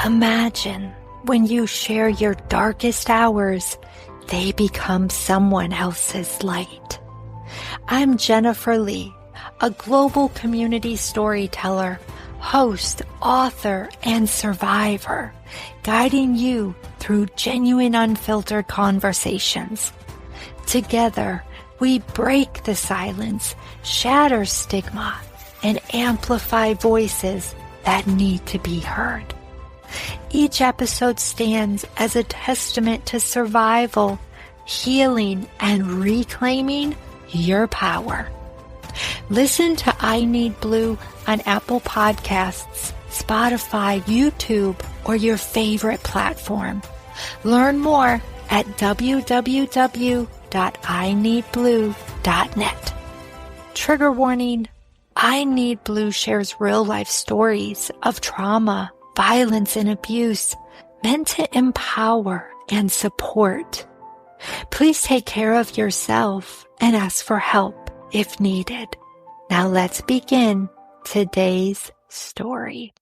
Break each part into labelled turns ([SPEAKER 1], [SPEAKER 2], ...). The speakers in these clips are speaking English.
[SPEAKER 1] Imagine when you share your darkest hours, they become someone else's light. I'm Jennifer Lee, a global community storyteller, host, author, and survivor, guiding you through genuine, unfiltered conversations. Together, we break the silence, shatter stigma, and amplify voices that need to be heard. Each episode stands as a testament to survival, healing, and reclaiming your power. Listen to I Need Blue on Apple Podcasts, Spotify, YouTube, or your favorite platform. Learn more at www.ineedblue.net. Trigger warning: I Need Blue shares real-life stories of trauma, violence, and abuse meant to empower and support. Please take care of yourself and ask for help if needed. Now let's begin today's story.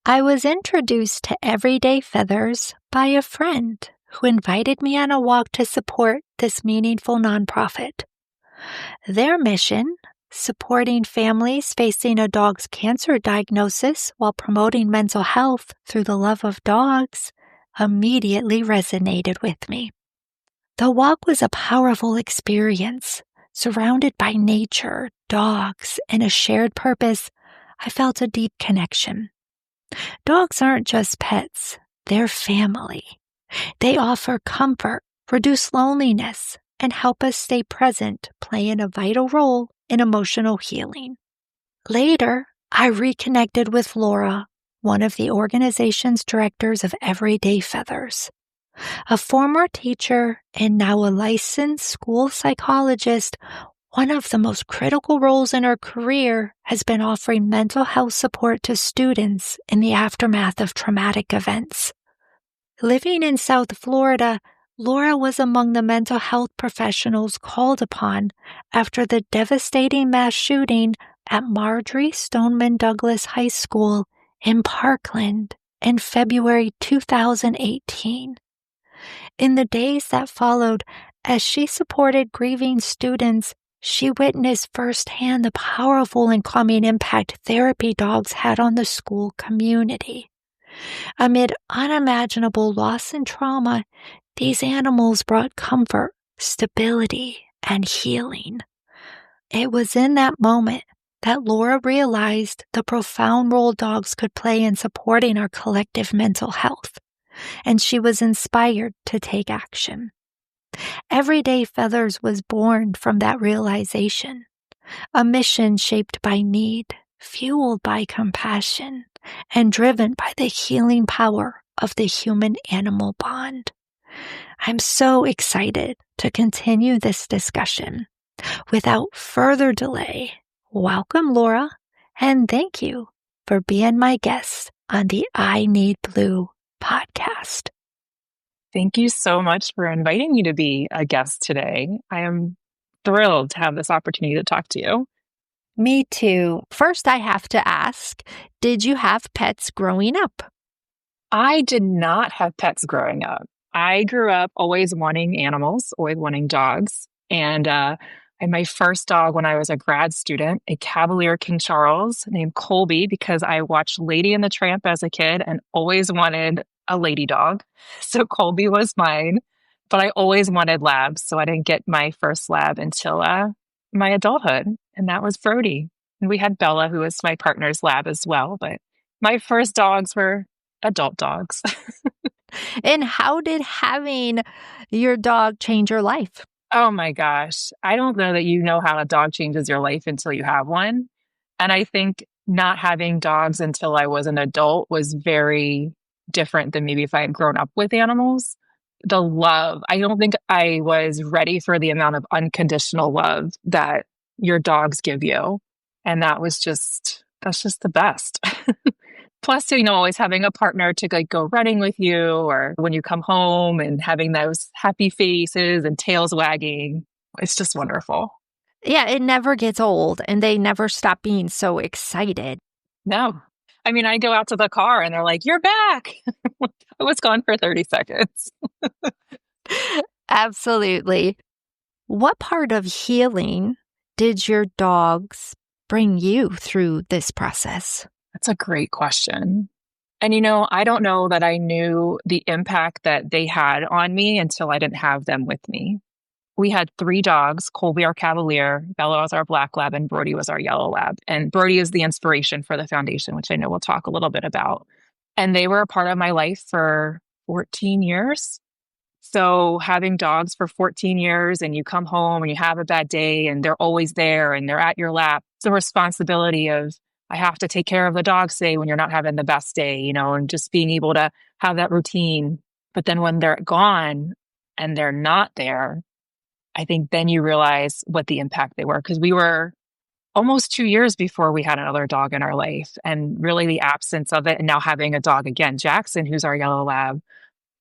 [SPEAKER 1] I was introduced to Everyday Feathers by a friend who invited me on a walk to support this meaningful nonprofit. Their mission, supporting families facing a dog's cancer diagnosis while promoting mental health through the love of dogs, immediately resonated with me. The walk was a powerful experience. Surrounded by nature, dogs, and a shared purpose, I felt a deep connection. Dogs aren't just pets, they're family. They offer comfort, reduce loneliness, and help us stay present, playing a vital role in emotional healing. Later, I reconnected with Laura, one of the organization's directors of Everyday Feathers. A former teacher and now a licensed school psychologist, one of the most critical roles in her career has been offering mental health support to students in the aftermath of traumatic events. Living in South Florida, Laura was among the mental health professionals called upon after the devastating mass shooting at Marjorie Stoneman Douglas High School in Parkland in February 2018. In the days that followed, as she supported grieving students, she witnessed firsthand the powerful and calming impact therapy dogs had on the school community. Amid unimaginable loss and trauma, these animals brought comfort, stability, and healing. It was in that moment that Laura realized the profound role dogs could play in supporting our collective mental health, and she was inspired to take action. Everyday Feathers was born from that realization, a mission shaped by need, fueled by compassion, and driven by the healing power of the human-animal bond. I'm so excited to continue this discussion. Without further delay, welcome Laura, and thank you for being my guest on the I Need Blue podcast.
[SPEAKER 2] Thank you so much for inviting me to be a guest today. I am thrilled to have this opportunity to talk to you.
[SPEAKER 1] Me too. First, I have to ask, did you have pets growing up?
[SPEAKER 2] I did not have pets growing up. I grew up always wanting animals, always wanting dogs. And my first dog when I was a grad student, a Cavalier King Charles named Colby, because I watched Lady and the Tramp as a kid and always wanted a lady dog. So Colby was mine, but I always wanted labs. So I didn't get my first lab until my adulthood, and that was Furry. And we had Bella, who was my partner's lab as well. But my first dogs were adult dogs.
[SPEAKER 1] And how did having your dog change your life?
[SPEAKER 2] Oh my gosh. I don't know that you know how a dog changes your life until you have one. And I think not having dogs until I was an adult was very different than maybe if I had grown up with animals. The love, I don't think I was ready for the amount of unconditional love that your dogs give you. And that's just the best. Plus, always having a partner to go running with you, or when you come home and having those happy faces and tails wagging. It's just wonderful.
[SPEAKER 1] Yeah, it never gets old and they never stop being so excited.
[SPEAKER 2] No. I mean, I go out to the car and they're like, "You're back." I was gone for 30 seconds.
[SPEAKER 1] Absolutely. What part of healing did your dogs bring you through this process?
[SPEAKER 2] That's a great question. And I don't know that I knew the impact that they had on me until I didn't have them with me. We had three dogs, Colby, our Cavalier, Bella was our Black Lab, and Brody was our Yellow Lab. And Brody is the inspiration for the foundation, which I know we'll talk a little bit about. And they were a part of my life for 14 years. So having dogs for 14 years and you come home and you have a bad day and they're always there and they're at your lap, it's a responsibility of, I have to take care of the dog, say, when you're not having the best day, and just being able to have that routine. But then when they're gone and they're not there, I think then you realize what the impact they were, because we were almost 2 years before we had another dog in our life, and really the absence of it. And now having a dog again, Jackson, who's our Yellow Lab,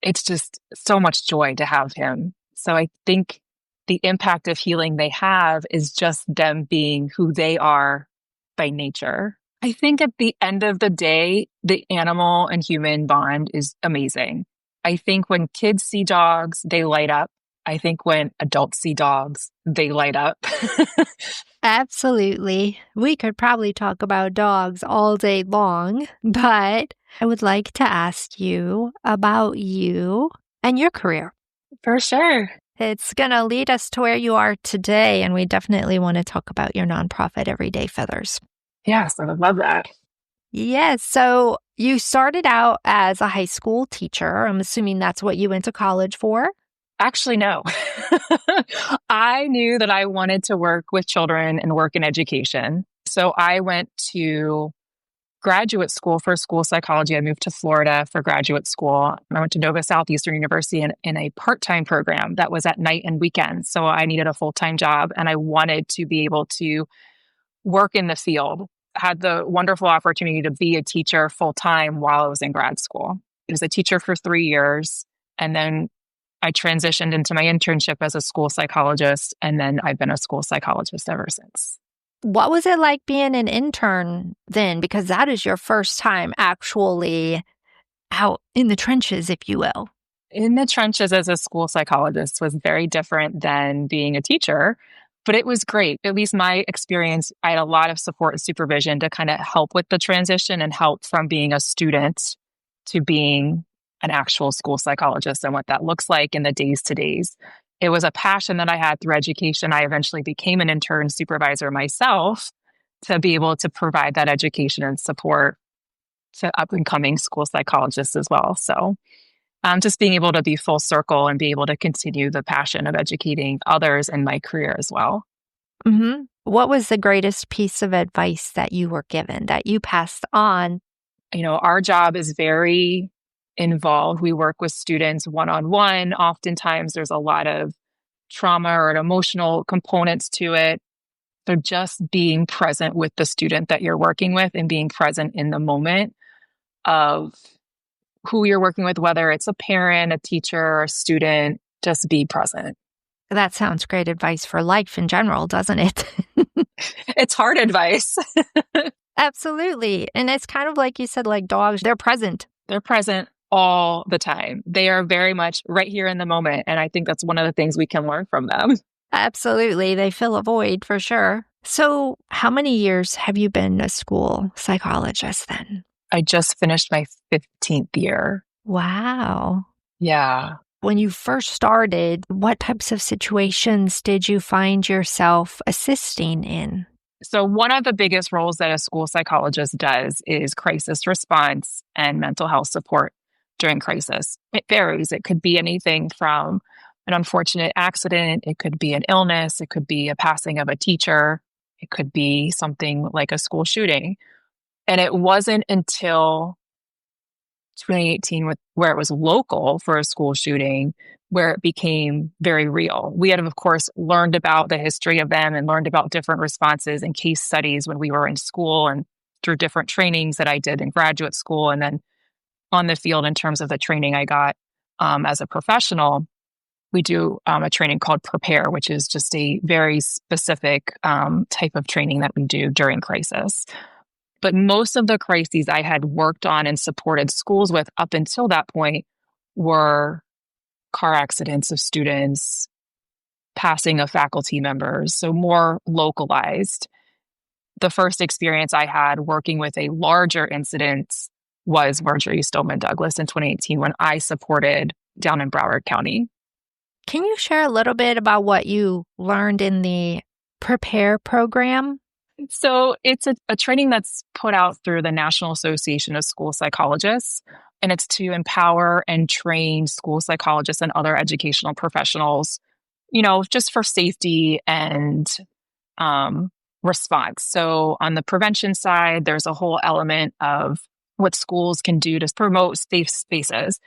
[SPEAKER 2] it's just so much joy to have him. So I think the impact of healing they have is just them being who they are by nature. I think at the end of the day, the animal and human bond is amazing. I think when kids see dogs, they light up. I think when adults see dogs, they light up.
[SPEAKER 1] Absolutely. We could probably talk about dogs all day long, but I would like to ask you about you and your career.
[SPEAKER 2] For sure.
[SPEAKER 1] It's going to lead us to where you are today, and we definitely want to talk about your nonprofit, Everyday Feathers.
[SPEAKER 2] Yes, I would love that.
[SPEAKER 1] Yes. So you started out as a high school teacher. I'm assuming that's what you went to college for.
[SPEAKER 2] Actually, no. I knew that I wanted to work with children and work in education. So I went to graduate school for school psychology. I moved to Florida for graduate school. I went to Nova Southeastern University in a part-time program that was at night and weekends. So I needed a full-time job and I wanted to be able to work in the field. I had the wonderful opportunity to be a teacher full-time while I was in grad school. I was a teacher for 3 years, and then I transitioned into my internship as a school psychologist, and then I've been a school psychologist ever since.
[SPEAKER 1] What was it like being an intern then? Because that is your first time actually out in the trenches, if you will.
[SPEAKER 2] In the trenches as a school psychologist was very different than being a teacher, but it was great. At least my experience, I had a lot of support and supervision to kind of help with the transition and help from being a student to being an actual school psychologist and what that looks like in the days to days. It was a passion that I had through education. I eventually became an intern supervisor myself to be able to provide that education and support to up and coming school psychologists as well. So just being able to be full circle and be able to continue the passion of educating others in my career as well.
[SPEAKER 1] Mm-hmm. What was the greatest piece of advice that you were given that you passed on?
[SPEAKER 2] Our job is very involved. We work with students one-on-one. Oftentimes there's a lot of trauma or emotional components to it. So just being present with the student that you're working with and being present in the moment of who you're working with, whether it's a parent, a teacher, a student, just be present.
[SPEAKER 1] That sounds great advice for life in general, doesn't it?
[SPEAKER 2] It's hard advice.
[SPEAKER 1] Absolutely. And it's kind of like you said, like dogs, they're present.
[SPEAKER 2] They're present all the time. They are very much right here in the moment. And I think that's one of the things we can learn from them.
[SPEAKER 1] Absolutely. They fill a void for sure. So how many years have you been a school psychologist then?
[SPEAKER 2] I just finished my 15th year.
[SPEAKER 1] Wow.
[SPEAKER 2] Yeah.
[SPEAKER 1] When you first started, what types of situations did you find yourself assisting in?
[SPEAKER 2] So one of the biggest roles that a school psychologist does is crisis response and mental health support during crisis. It varies. It could be anything from an unfortunate accident. It could be an illness. It could be a passing of a teacher. It could be something like a school shooting. And it wasn't until 2018 where it was local for a school shooting where it became very real. We had, of course, learned about the history of them and learned about different responses and case studies when we were in school and through different trainings that I did in graduate school and then on the field in terms of the training I got as a professional. We do a training called Prepare, which is just a very specific type of training that we do during crisis. But most of the crises I had worked on and supported schools with up until that point were car accidents of students, passing of faculty members, so more localized. The first experience I had working with a larger incident was Marjorie Stoneman Douglas in 2018 when I supported down in Broward County.
[SPEAKER 1] Can you share a little bit about what you learned in the Prepare program?
[SPEAKER 2] So it's a training that's put out through the National Association of School Psychologists, and it's to empower and train school psychologists and other educational professionals, just for safety and response. So on the prevention side, there's a whole element of what schools can do to promote safe spaces.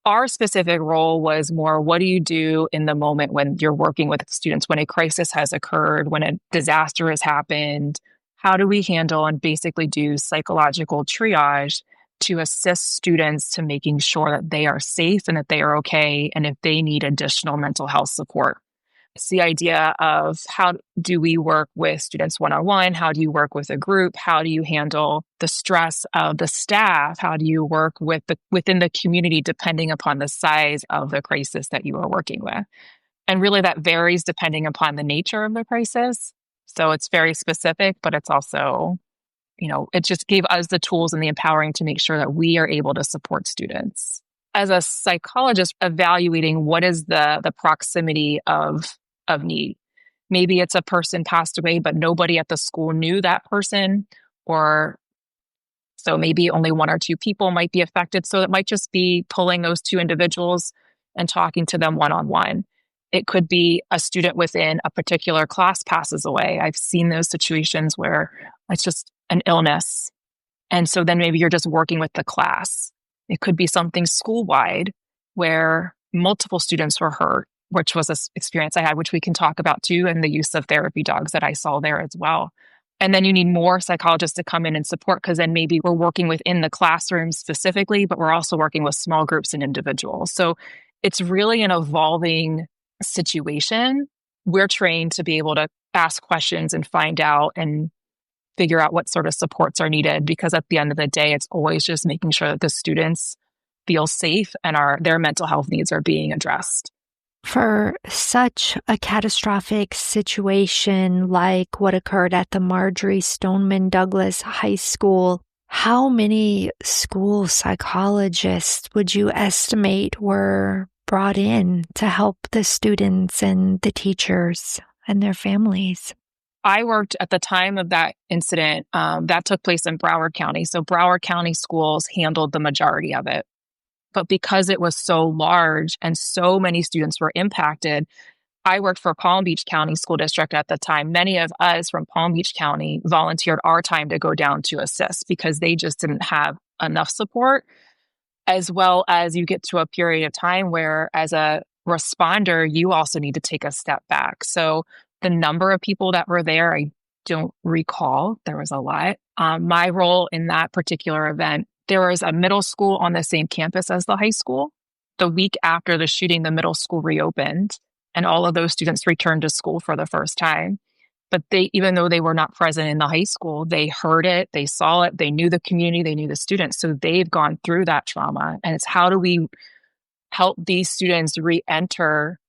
[SPEAKER 2] Our specific role was more, what do you do in the moment when you're working with students, when a crisis has occurred, when a disaster has happened? How do we handle and basically do psychological triage to assist students to making sure that they are safe and that they are okay, and if they need additional mental health support? It's the idea of, how do we work with students one-on-one? How do you work with a group? How do you handle the stress of the staff? How do you work within the community, depending upon the size of the crisis that you are working with? And really that varies depending upon the nature of the crisis. So it's very specific, but it's also, it just gave us the tools and the empowering to make sure that we are able to support students. As a psychologist, evaluating what is the proximity of need. Maybe it's a person passed away, but nobody at the school knew that person, or so maybe only one or two people might be affected. So it might just be pulling those two individuals and talking to them one-on-one. It could be a student within a particular class passes away. I've seen those situations where it's just an illness. And so then maybe you're just working with the class. It could be something school-wide where multiple students were hurt, which was an experience I had, which we can talk about too, and the use of therapy dogs that I saw there as well. And then you need more psychologists to come in and support, because then maybe we're working within the classroom specifically, but we're also working with small groups and individuals. So it's really an evolving situation. We're trained to be able to ask questions and find out and figure out what sort of supports are needed, because at the end of the day, it's always just making sure that the students feel safe and their mental health needs are being addressed.
[SPEAKER 1] For such a catastrophic situation like what occurred at the Marjorie Stoneman Douglas High School, how many school psychologists would you estimate were brought in to help the students and the teachers and their families?
[SPEAKER 2] I worked at the time of that incident. That took place in Broward County. So Broward County schools handled the majority of it. But because it was so large and so many students were impacted, I worked for Palm Beach County School District at the time. Many of us from Palm Beach County volunteered our time to go down to assist, because they just didn't have enough support, as well as you get to a period of time where, as a responder, you also need to take a step back. So the number of people that were there, I don't recall. There was a lot. My role in that particular event, there was a middle school on the same campus as the high school. The week after the shooting, the middle school reopened, and all of those students returned to school for the first time. But even though they were not present in the high school, they heard it, they saw it, they knew the community, they knew the students. So they've gone through that trauma. And it's, how do we help these students re-enter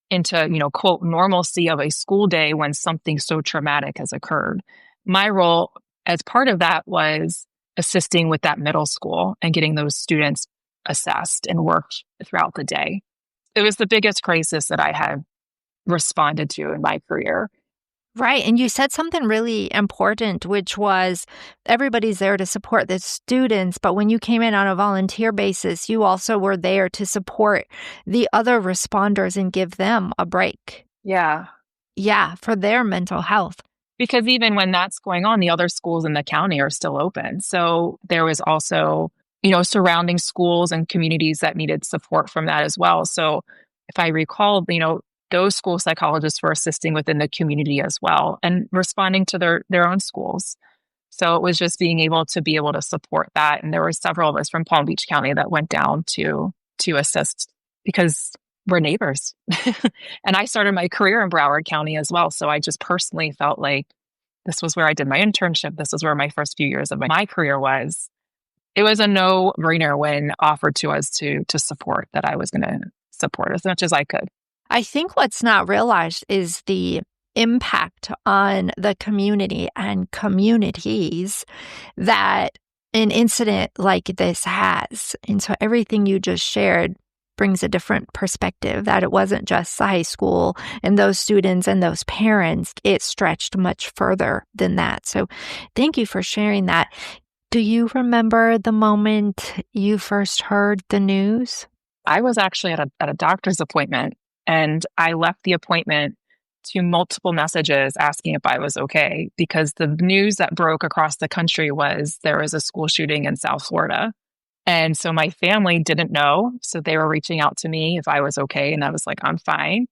[SPEAKER 2] into, quote, normalcy of a school day when something so traumatic has occurred? My role as part of that was assisting with that middle school and getting those students assessed and worked throughout the day. It was the biggest crisis that I had responded to in my career.
[SPEAKER 1] Right. And you said something really important, which was everybody's there to support the students. But when you came in on a volunteer basis, you also were there to support the other responders and give them a break.
[SPEAKER 2] Yeah.
[SPEAKER 1] Yeah, for their mental health.
[SPEAKER 2] Because even when that's going on, the other schools in the county are still open. So there was also, surrounding schools and communities that needed support from that as well. So if I recall, those school psychologists were assisting within the community as well and responding to their own schools. So it was just being able to support that. And there were several of us from Palm Beach County that went down to assist, because we're neighbors. And I started my career in Broward County as well. So I just personally felt like This was where I did my internship. This was where my first few years of my career was. It was a no-brainer when offered to us to support that I was going to support as much as I could.
[SPEAKER 1] I think what's not realized is the impact on the community and communities that an incident like this has. And so everything you just shared brings a different perspective, that it wasn't just high school and those students and those parents. It stretched much further than that. So thank you for sharing that. Do you remember the moment you first heard the news?
[SPEAKER 2] I was actually at a doctor's appointment, and I left the appointment to multiple messages asking if I was okay, because the news that broke across the country was there was a school shooting in South Florida. And so my family didn't know. So they were reaching out to me if I was okay. And I was like, I'm fine.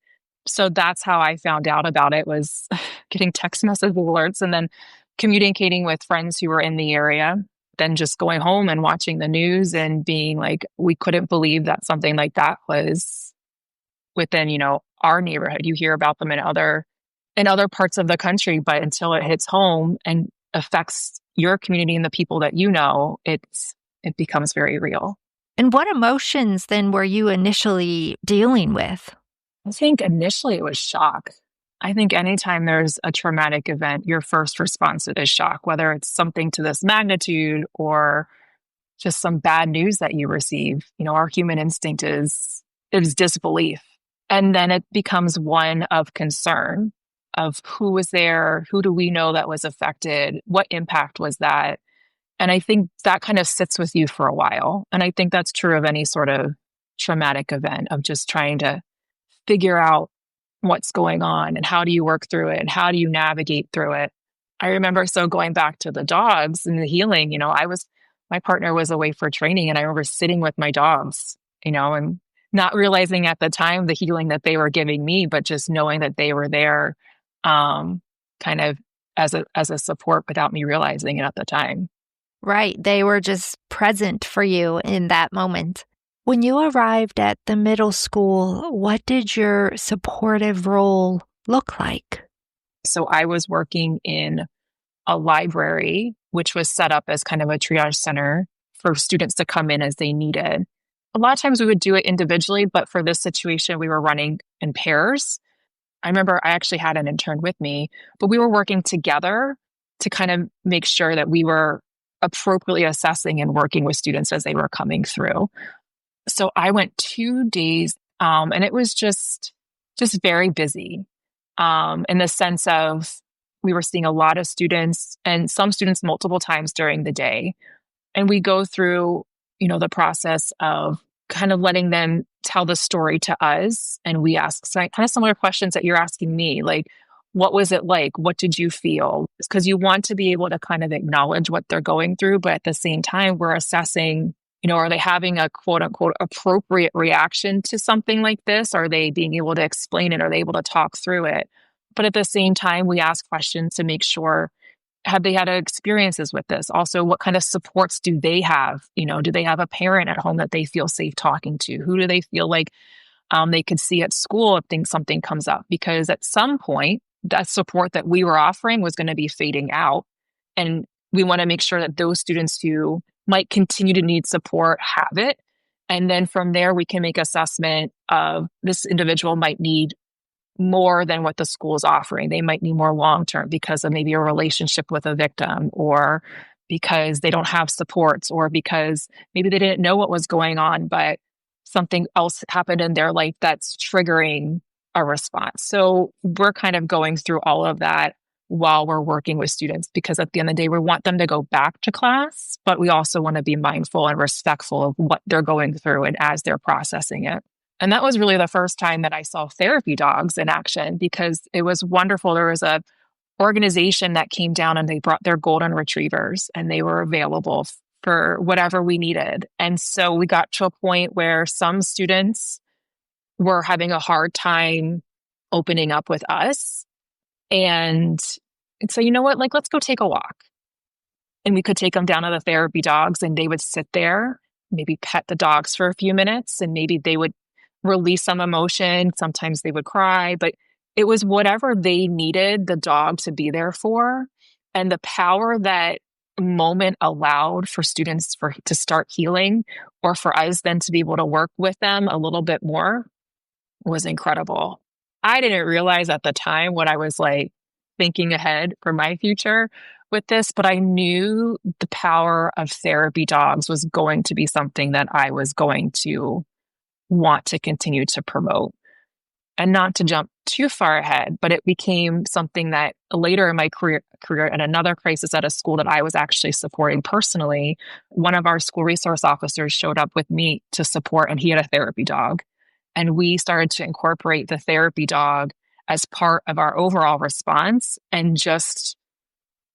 [SPEAKER 2] So that's how I found out about it, was getting text message alerts and then communicating with friends who were in the area, then just going home and watching the news and being like, we couldn't believe that something like that was within, our neighborhood. You hear about them in other parts of the country, but until it hits home and affects your community and the people that you know, it becomes very real.
[SPEAKER 1] And what emotions then were you initially dealing with?
[SPEAKER 2] I think initially it was shock. I think anytime there's a traumatic event, your first response is shock, whether it's something to this magnitude or just some bad news that you receive. Our human instinct is disbelief. And then it becomes one of concern of who was there, who do we know that was affected, what impact was that? And I think that kind of sits with you for a while. And I think that's true of any sort of traumatic event, of just trying to figure out what's going on and how do you work through it and how do you navigate through it. I remember, so going back to the dogs and the healing, my partner was away for training, and I remember sitting with my dogs, and not realizing at the time the healing that they were giving me, but just knowing that they were there, kind of as a support without me realizing it at the time.
[SPEAKER 1] Right. They were just present for you in that moment. When you arrived at the middle school, what did your supportive role look like?
[SPEAKER 2] So I was working in a library, which was set up as kind of a triage center for students to come in as they needed. A lot of times we would do it individually, but for this situation, we were running in pairs. I remember I actually had an intern with me, but we were working together to kind of make sure that we were appropriately assessing and working with students as they were coming through. So I went 2 days, and it was just very busy, in the sense of we were seeing a lot of students, and some students multiple times during the day. And we go through, the process of kind of letting them tell the story to us. And we ask kind of similar questions that you're asking me, like, what was it like? What did you feel? Because you want to be able to kind of acknowledge what they're going through, but at the same time, we're assessing, are they having a quote unquote appropriate reaction to something like this? Are they being able to explain it? Are they able to talk through it? But at the same time, we ask questions to make sure, have they had experiences with this? Also, what kind of supports do they have? Do they have a parent at home that they feel safe talking to? Who do they feel like they could see at school if something comes up? Because at some point, that support that we were offering was going to be fading out. And we want to make sure that those students who might continue to need support have it. And then from there, we can make assessment of this individual might need more than what the school is offering. They might need more long-term because of maybe a relationship with a victim, or because they don't have supports, or because maybe they didn't know what was going on, but something else happened in their life that's triggering a response. So we're kind of going through all of that while we're working with students, because at the end of the day, we want them to go back to class, but we also want to be mindful and respectful of what they're going through and as they're processing it. And that was really the first time that I saw therapy dogs in action, because it was wonderful. There was a organization that came down and they brought their golden retrievers, and they were available for whatever we needed. And so we got to a point where some students were having a hard time opening up with us. And so, you know what, like, let's go take a walk. And we could take them down to the therapy dogs, and they would sit there, maybe pet the dogs for a few minutes, and maybe they would release some emotion. Sometimes they would cry, but it was whatever they needed the dog to be there for. And the power that moment allowed for students to start healing, or for us then to be able to work with them a little bit more, was incredible. I didn't realize at the time what I was like thinking ahead for my future with this, but I knew the power of therapy dogs was going to be something that I was going to want to continue to promote. And not to jump too far ahead, but it became something that later in my career at another crisis at a school that I was actually supporting personally, one of our school resource officers showed up with me to support, and he had a therapy dog. And we started to incorporate the therapy dog as part of our overall response, and just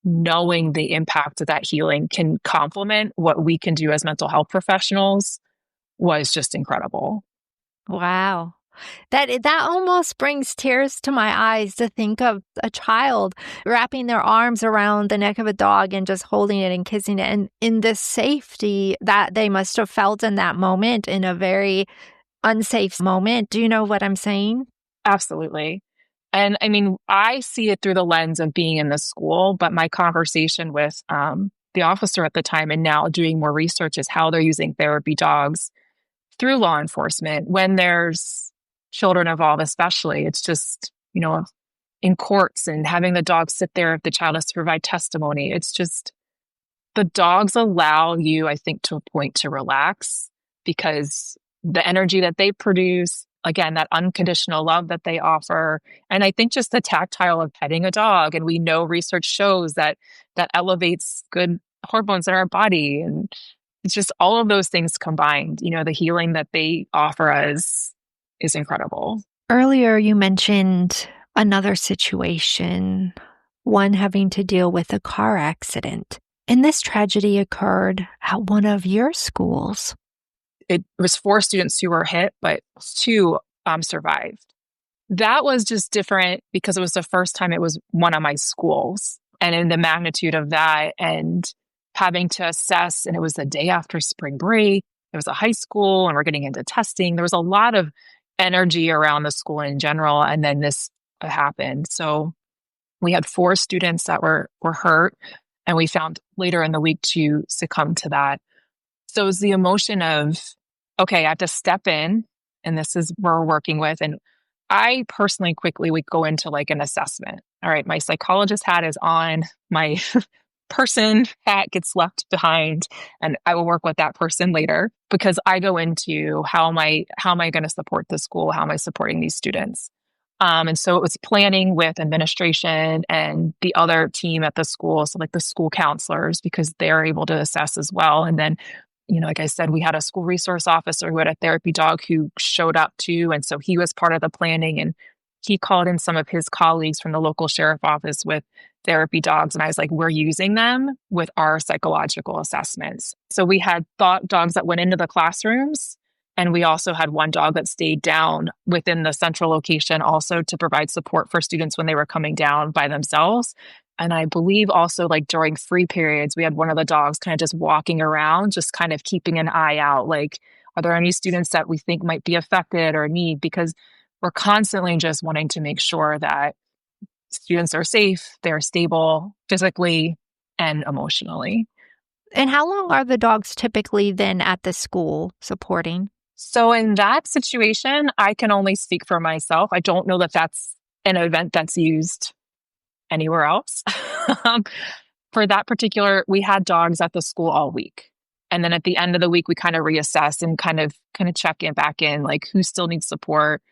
[SPEAKER 2] knowing the impact that that healing can complement what we can do as mental health professionals was just incredible.
[SPEAKER 1] Wow. That almost brings tears to my eyes to think of a child wrapping their arms around the neck of a dog and just holding it and kissing it, and in the safety that they must have felt in that moment, in a very unsafe moment. Do you know what I'm saying?
[SPEAKER 2] Absolutely. And I mean, I see it through the lens of being in the school, but my conversation with the officer at the time, and now doing more research, is how they're using therapy dogs through law enforcement when there's children involved, especially. It's just, in courts, and having the dog sit there if the child has to provide testimony. It's just, the dogs allow you, I think, to a point to relax, because the energy that they produce, again, that unconditional love that they offer. And I think just the tactile of petting a dog. And we know research shows that that elevates good hormones in our body. And it's just all of those things combined, the healing that they offer us is incredible.
[SPEAKER 1] Earlier, you mentioned another situation, one having to deal with a car accident. And this tragedy occurred at one of your schools.
[SPEAKER 2] It was 4 students who were hit, but 2 survived. That was just different because it was the first time it was one of my schools, and in the magnitude of that, and having to assess, and it was the day after spring break. It was a high school, and we're getting into testing. There was a lot of energy around the school in general, and then this happened. So we had 4 students that were hurt, and we found later in the week to succumb to that. So it was the emotion of, okay, I have to step in, and this is where we're working with. And I personally quickly would go into like an assessment. All right, my psychologist hat is on, my person hat gets left behind, and I will work with that person later, because I go into how am I going to support the school? How am I supporting these students? And so it was planning with administration and the other team at the school. So like the school counselors, because they're able to assess as well. And then, like I said, we had a school resource officer who had a therapy dog who showed up too. And so he was part of the planning, and he called in some of his colleagues from the local sheriff office with therapy dogs. And I was like, we're using them with our psychological assessments. So we had thought dogs that went into the classrooms. And we also had one dog that stayed down within the central location also to provide support for students when they were coming down by themselves. And I believe also, like during free periods, we had one of the dogs kind of just walking around, just kind of keeping an eye out. Like, are there any students that we think might be affected or need? Because we're constantly just wanting to make sure that students are safe, they're stable physically and emotionally.
[SPEAKER 1] And how long are the dogs typically then at the school supporting?
[SPEAKER 2] So in that situation, I can only speak for myself. I don't know that that's an event that's used anywhere else. For that particular, we had dogs at the school all week. And then at the end of the week, we kind of reassess and kind of check in back in, like who still needs support,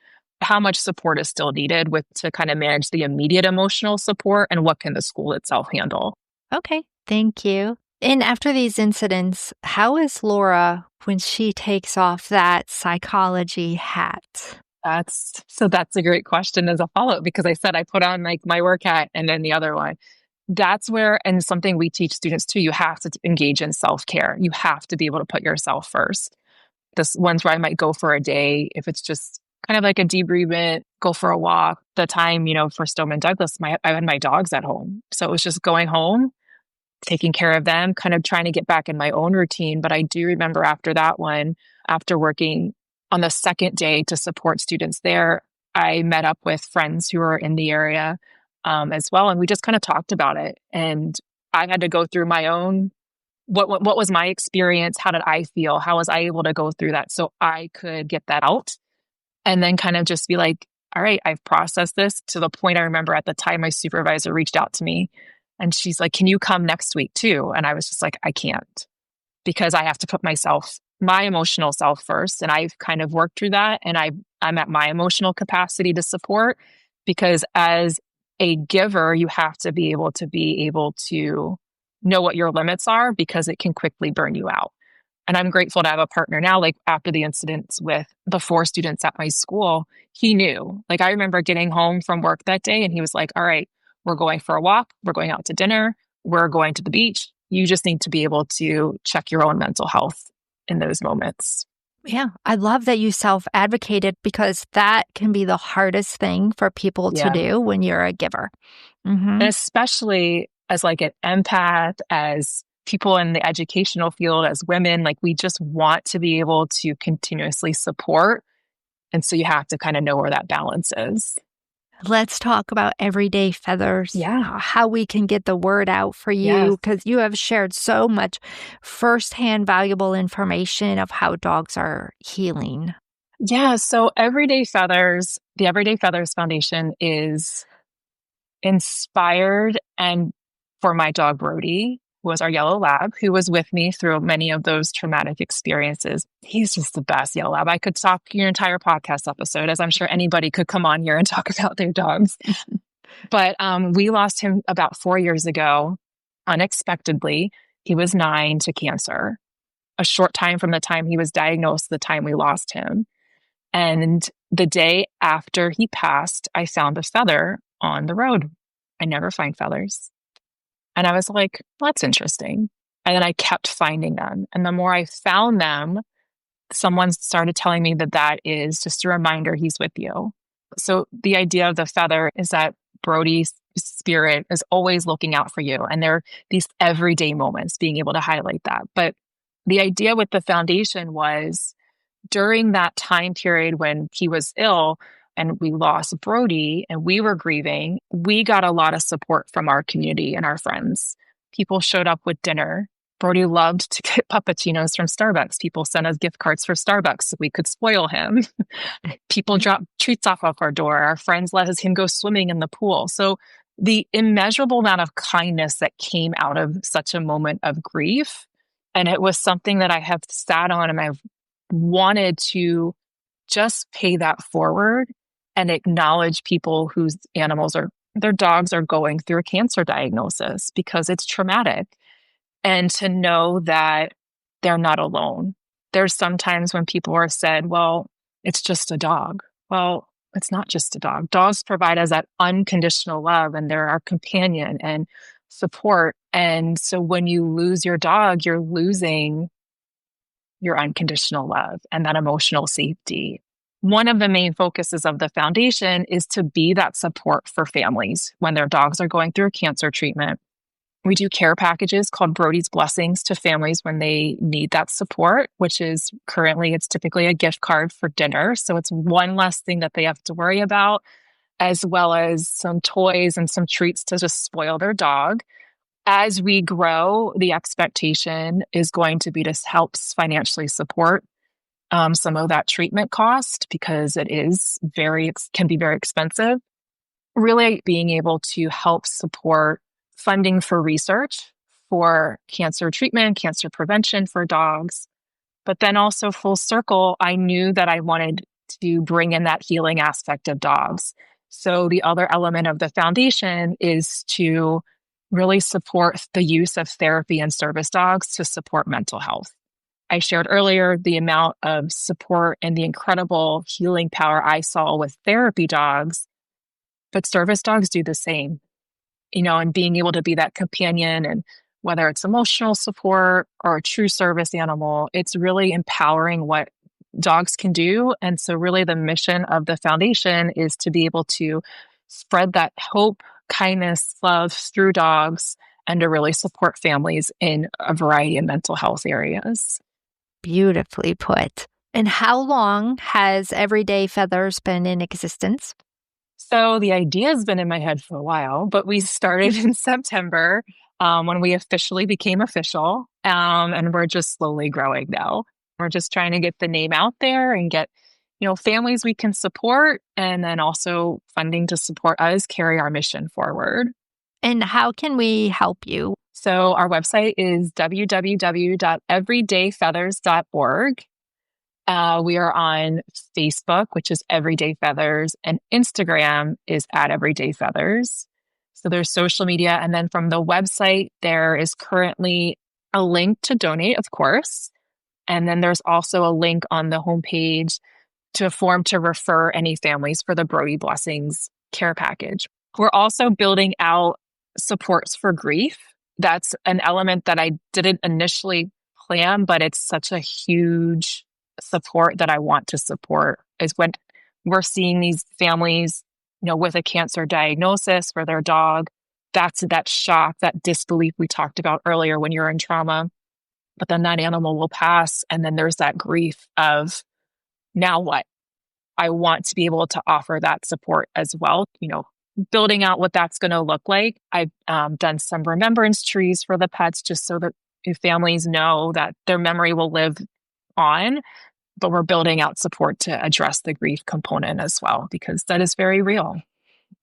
[SPEAKER 2] how much support is still needed to kind of manage the immediate emotional support, and what can the school itself handle.
[SPEAKER 1] Okay, thank you. And after these incidents, how is Laura when she takes off that psychology hat?
[SPEAKER 2] That's a great question as a follow-up, because I said I put on like my work hat and then the other one. That's where, and something we teach students too, you have to engage in self-care. You have to be able to put yourself first. This one's where I might go for a day, if it's just kind of like a debriefment, go for a walk. The time, for Stoneman Douglas, I had my dogs at home. So it was just going home, taking care of them, kind of trying to get back in my own routine. But I do remember after that one, after working on the second day to support students there, I met up with friends who were in the area. as well. And we just kind of talked about it. And I had to go through my own, what was my experience? How did I feel? How was I able to go through that so I could get that out? And then kind of just be like, all right, I've processed this, to the point I remember at the time my supervisor reached out to me and she's like, can you come next week too? And I was just like, I can't, because I have to put my emotional self first. And I've kind of worked through that. And I'm at my emotional capacity to support, because as a giver, you have to be able to know what your limits are, because it can quickly burn you out. And I'm grateful to have a partner now. Like, after the incidents with the 4 students at my school, he knew. Like, I remember getting home from work that day and he was like, all right, we're going for a walk. We're going out to dinner. We're going to the beach. You just need to be able to check your own mental health in those moments.
[SPEAKER 1] Yeah, I love that you self-advocated, because that can be the hardest thing for people to do when you're a giver.
[SPEAKER 2] And especially as like an empath, as people in the educational field, as women, like, we just want to be able to continuously support. And so you have to kind of know where that balance is.
[SPEAKER 1] Let's talk about everyday feathers.
[SPEAKER 2] Yeah.
[SPEAKER 1] How we can get the word out for you, because you have shared so much firsthand valuable information of how dogs are healing.
[SPEAKER 2] Yeah. So the Everyday Feathers Foundation is inspired and for my dog Brody, who was our yellow lab, who was with me through many of those traumatic experiences. He's just the best yellow lab. I could talk your entire podcast episode, as I'm sure anybody could come on here and talk about their dogs. But we lost him about 4 years ago, unexpectedly. He was 9, to cancer, a short time from the time he was diagnosed to the time we lost him. And the day after he passed, I found a feather on the road. I never find feathers. And I was like, well, that's interesting. And then I kept finding them. And the more I found them, someone started telling me that that is just a reminder he's with you. So the idea of the feather is that Brody's spirit is always looking out for you. And there are these everyday moments, being able to highlight that. But the idea with the foundation was, during that time period when he was ill and we lost Brody and we were grieving, we got a lot of support from our community and our friends. People showed up with dinner. Brody loved to get puppuccinos from Starbucks. People sent us gift cards for Starbucks so we could spoil him. People dropped treats off our door. Our friends let him go swimming in the pool. So the immeasurable amount of kindness that came out of such a moment of grief, and it was something that I have sat on and I've wanted to just pay that forward and acknowledge people whose their dogs are going through a cancer diagnosis, because it's traumatic. And to know that they're not alone. There's sometimes when people are said, well, it's just a dog. Well, it's not just a dog. Dogs provide us that unconditional love, and they're our companion and support. And so when you lose your dog, you're losing your unconditional love and that emotional safety. One of the main focuses of the foundation is to be that support for families when their dogs are going through a cancer treatment. We do care packages called Brody's Blessings to families when they need that support, which is currently, it's typically a gift card for dinner. So it's one less thing that they have to worry about, as well as some toys and some treats to just spoil their dog. As we grow, the expectation is going to be to help financially support some of that treatment cost, because it can be very expensive. Really being able to help support funding for research for cancer treatment, cancer prevention for dogs. But then also, full circle, I knew that I wanted to bring in that healing aspect of dogs. So the other element of the foundation is to really support the use of therapy and service dogs to support mental health. I shared earlier the amount of support and the incredible healing power I saw with therapy dogs, but service dogs do the same, and being able to be that companion, and whether it's emotional support or a true service animal, it's really empowering what dogs can do. And so really the mission of the foundation is to be able to spread that hope, kindness, love through dogs, and to really support families in a variety of mental health areas.
[SPEAKER 1] Beautifully put. And how long has Everyday Feathers been in existence?
[SPEAKER 2] So the idea has been in my head for a while, but we started in September when we officially became official. And we're just slowly growing now. We're just trying to get the name out there and get, families we can support and then also funding to support us carry our mission forward.
[SPEAKER 1] And how can we help you?
[SPEAKER 2] So our website is www.everydayfeathers.org. We are on Facebook, which is Everyday Feathers, and Instagram is at Everyday Feathers. So there's social media. And then from the website, there is currently a link to donate, of course. And then there's also a link on the homepage to a form to refer any families for the Brody Blessings care package. We're also building out supports for grief. That's an element that I didn't initially plan, but it's such a huge support that I want to support is when we're seeing these families, with a cancer diagnosis for their dog. That's that shock, that disbelief we talked about earlier when you're in trauma. But then that animal will pass. And then there's that grief of now what? I want to be able to offer that support as well, building out what that's going to look like. I've done some remembrance trees for the pets just so that families know that their memory will live on, but we're building out support to address the grief component as well, because that is very real.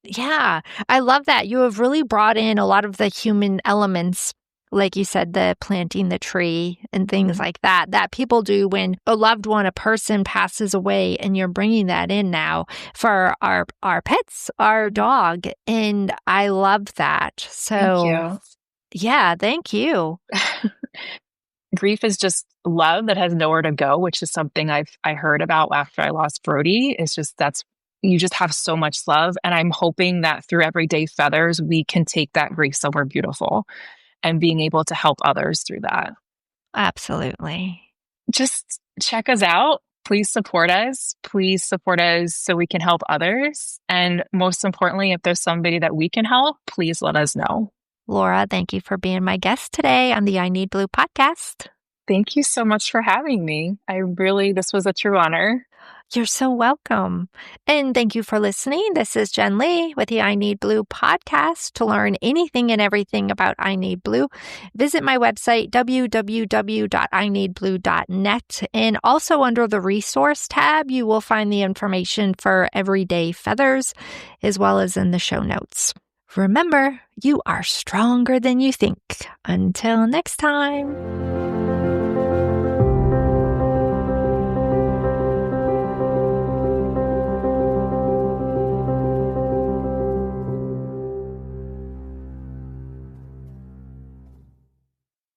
[SPEAKER 1] Yeah, I love that. You have really brought in a lot of the human elements, like you said, the planting the tree and things like that people do when a loved one, a person passes away, and you're bringing that in now for our pets, our dog. And I love that. So,
[SPEAKER 2] thank you.
[SPEAKER 1] Yeah, thank you.
[SPEAKER 2] Grief is just love that has nowhere to go, which is something I heard about after I lost Brody. It's just you just have so much love. And I'm hoping that through Everyday Feathers, we can take that grief somewhere beautiful and being able to help others through that.
[SPEAKER 1] Absolutely.
[SPEAKER 2] Just check us out. Please support us. Please support us so we can help others. And most importantly, if there's somebody that we can help, please let us know.
[SPEAKER 1] Laura, thank you for being my guest today on the I Need Blue podcast.
[SPEAKER 2] Thank you so much for having me. This was a true honor.
[SPEAKER 1] You're so welcome. And thank you for listening. This is Jen Lee with the I Need Blue podcast. To learn anything and everything about I Need Blue, visit my website, www.ineedblue.net. And also under the resource tab, you will find the information for Everyday Feathers, as well as in the show notes. Remember, you are stronger than you think. Until next time.